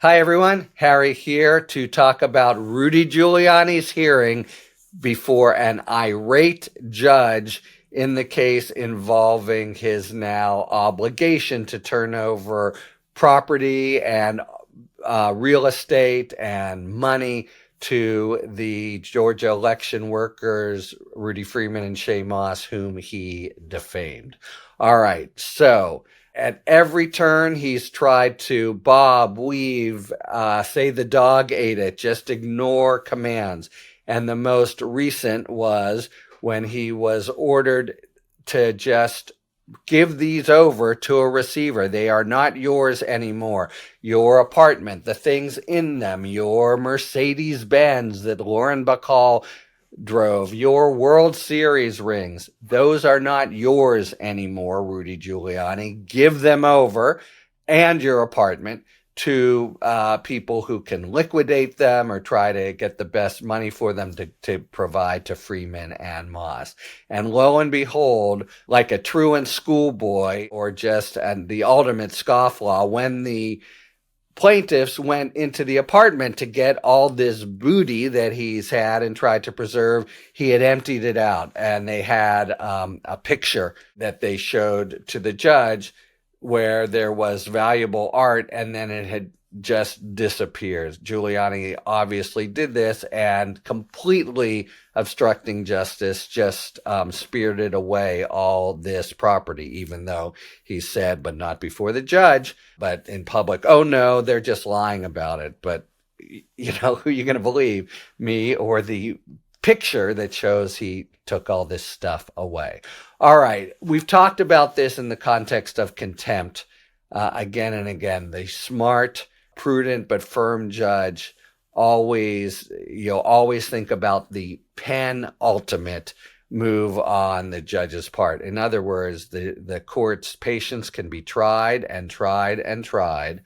Hi, everyone. Harry here to talk about Rudy Giuliani's hearing before an irate judge in the case involving his now obligation to turn over property and real estate and money to the Georgia election workers, Rudy Freeman and Shay Moss, whom he defamed. All right, so at every turn, he's tried to bob, weave, say the dog ate it, just ignore commands. And the most recent was when he was ordered to just give these over to a receiver. They are not yours anymore. Your apartment, the things in them, your Mercedes Benz that Lauren Bacall drove, your World Series rings, those are not yours anymore, Rudy Giuliani. Give them over, and your apartment, to people who can liquidate them or try to get the best money for them to provide to Freeman and Moss. And lo and behold, like a truant schoolboy or just the ultimate scofflaw, when the plaintiffs went into the apartment to get all this booty that he's had and tried to preserve, he had emptied it out. And they had a picture that they showed to the judge where there was valuable art and then it had just disappeared. Giuliani obviously did this and completely obstructing justice, just spirited away all this property, even though he said, but not before the judge, but in public, oh no, they're just lying about it. But who are you going to believe, me or the picture that shows he took all this stuff away? All right, we've talked about this in the context of contempt again and again. The smart, prudent, but firm judge always think about the penultimate move on the judge's part. In other words, the court's patience can be tried and tried and tried.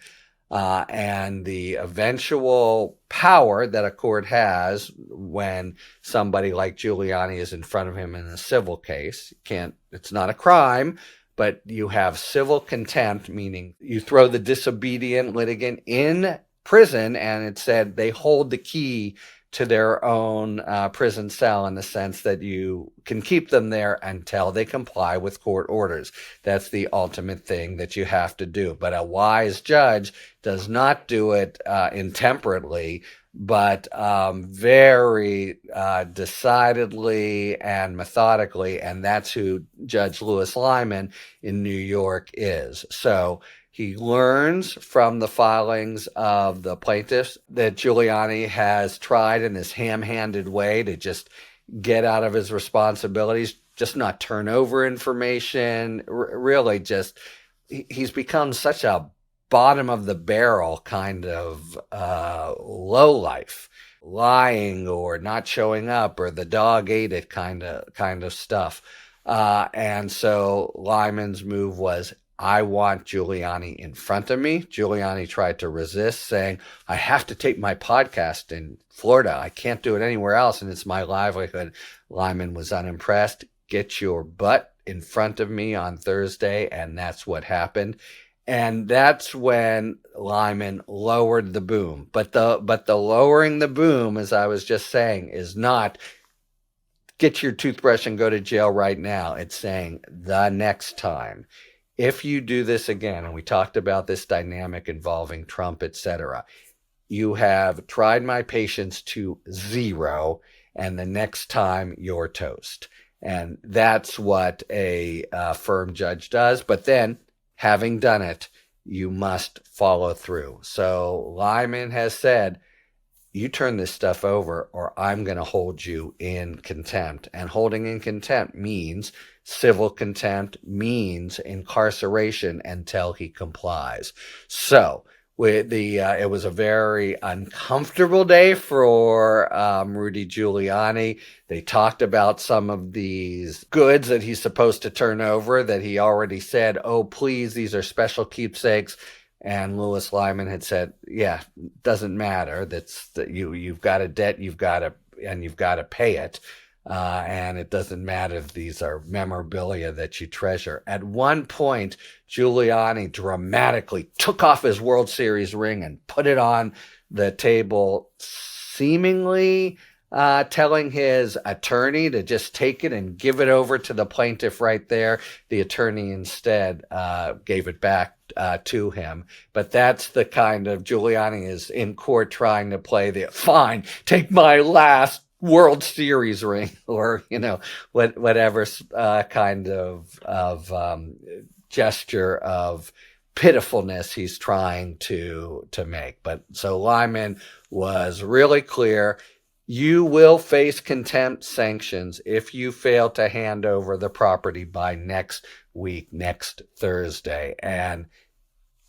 And the eventual power that a court has when somebody like Giuliani is in front of him in a civil case, it's not a crime, but you have civil contempt, meaning you throw the disobedient litigant in prison, and it said they hold the key to their own prison cell in the sense that you can keep them there until they comply with court orders. That's the ultimate thing that you have to do. But a wise judge does not do it intemperately, but very decidedly and methodically, and that's who Judge Louis Lyman in New York is. So he learns from the filings of the plaintiffs that Giuliani has tried in this ham-handed way to just get out of his responsibilities, just not turn over information, really just, he's become such a bottom of the barrel kind of lowlife, lying or not showing up or the dog ate it kind of stuff. And so Lyman's move was, I want Giuliani in front of me. Giuliani tried to resist, saying, I have to tape my podcast in Florida. I can't do it anywhere else, and it's my livelihood. Lyman was unimpressed. Get your butt in front of me on Thursday, and that's what happened. And that's when Lyman lowered the boom. But the lowering the boom, as I was just saying, is not get your toothbrush and go to jail right now. It's saying the next time. If you do this again, and we talked about this dynamic involving Trump, etc., you have tried my patience to zero, and the next time you're toast. And that's what a firm judge does. But then, having done it, you must follow through. So Lyman has said, you turn this stuff over or I'm going to hold you in contempt. And holding in contempt means civil contempt, means incarceration until he complies. So it was a very uncomfortable day for Rudy Giuliani. They talked about some of these goods that he's supposed to turn over that he already said, oh, please, these are special keepsakes. And Louis Lyman had said, yeah, doesn't matter. You've got a debt, you've got to pay it. And it doesn't matter if these are memorabilia that you treasure. At one point, Giuliani dramatically took off his World Series ring and put it on the table, seemingly telling his attorney to just take it and give it over to the plaintiff right there. The attorney instead gave it back to him. But that's the kind of, Giuliani is in court trying to play the, fine, take my last World Series ring, or, whatever kind of gesture of pitifulness he's trying to make. But so Lyman was really clear. You will face contempt sanctions if you fail to hand over the property by next week, next Thursday. And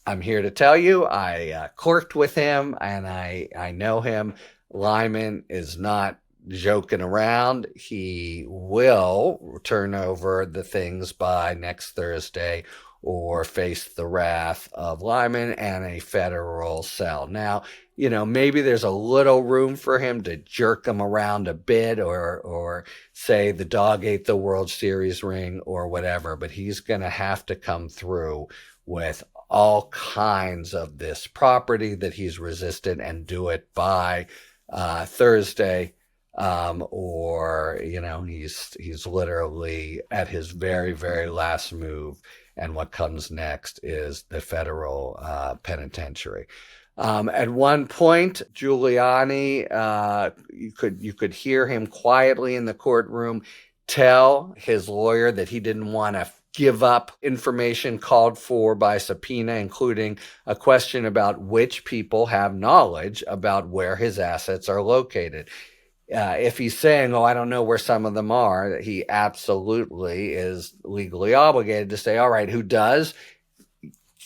I'm here to tell you, I clerked with him and I know him. Lyman is not joking around. He will turn over the things by next Thursday or face the wrath of Lyman and a federal cell. Now, maybe there's a little room for him to jerk him around a bit or say the dog ate the World Series ring or whatever, but he's going to have to come through with all kinds of this property that he's resisted and do it by Thursday. Or he's literally at his very, very last move, and what comes next is the federal penitentiary. At one point, Giuliani, you could hear him quietly in the courtroom tell his lawyer that he didn't want to give up information called for by subpoena, including a question about which people have knowledge about where his assets are located. If he's saying, I don't know where some of them are, he absolutely is legally obligated to say, all right, who does?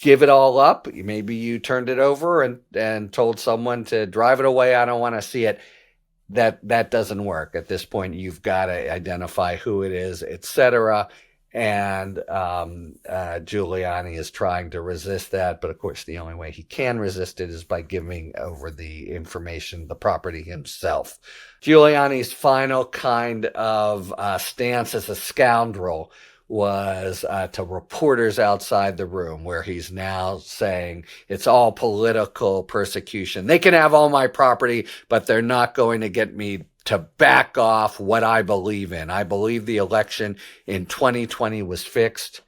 Give it all up. Maybe you turned it over and told someone to drive it away. I don't want to see it. That doesn't work. At this point, you've got to identify who it is, etc. And Giuliani is trying to resist that. But of course, the only way he can resist it is by giving over the information, the property himself. Giuliani's final kind of stance as a scoundrel was to reporters outside the room, where he's now saying it's all political persecution. They can have all my property, but they're not going to get me to back off what I believe in. I believe the election in 2020 was fixed.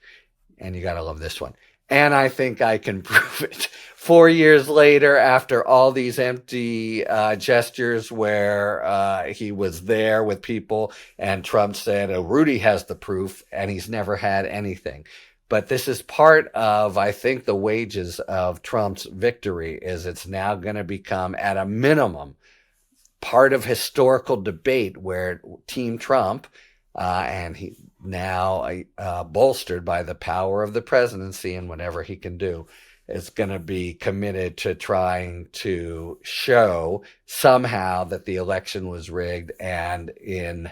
And you got to love this one. And I think I can prove it. 4 years later, after all these empty gestures where he was there with people and Trump said, Rudy has the proof, and he's never had anything. But this is part of, I think, the wages of Trump's victory is it's now going to become, at a minimum, part of historical debate where Team Trump, and he now bolstered by the power of the presidency and whatever he can do, is going to be committed to trying to show somehow that the election was rigged and, in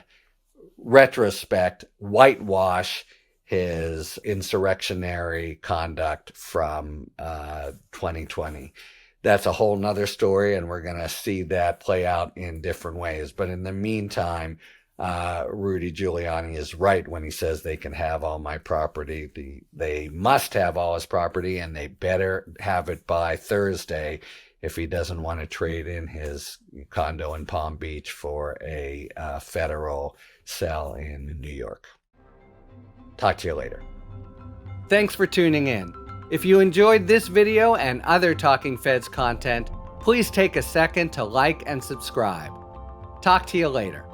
retrospect, whitewash his insurrectionary conduct from 2020. That's a whole nother story, and we're going to see that play out in different ways. But in the meantime, Rudy Giuliani is right when he says they can have all my property. They must have all his property, and they better have it by Thursday if he doesn't want to trade in his condo in Palm Beach for a federal cell in New York. Talk to you later. Thanks for tuning in. If you enjoyed this video and other Talking Feds content, please take a second to like and subscribe. Talk to you later.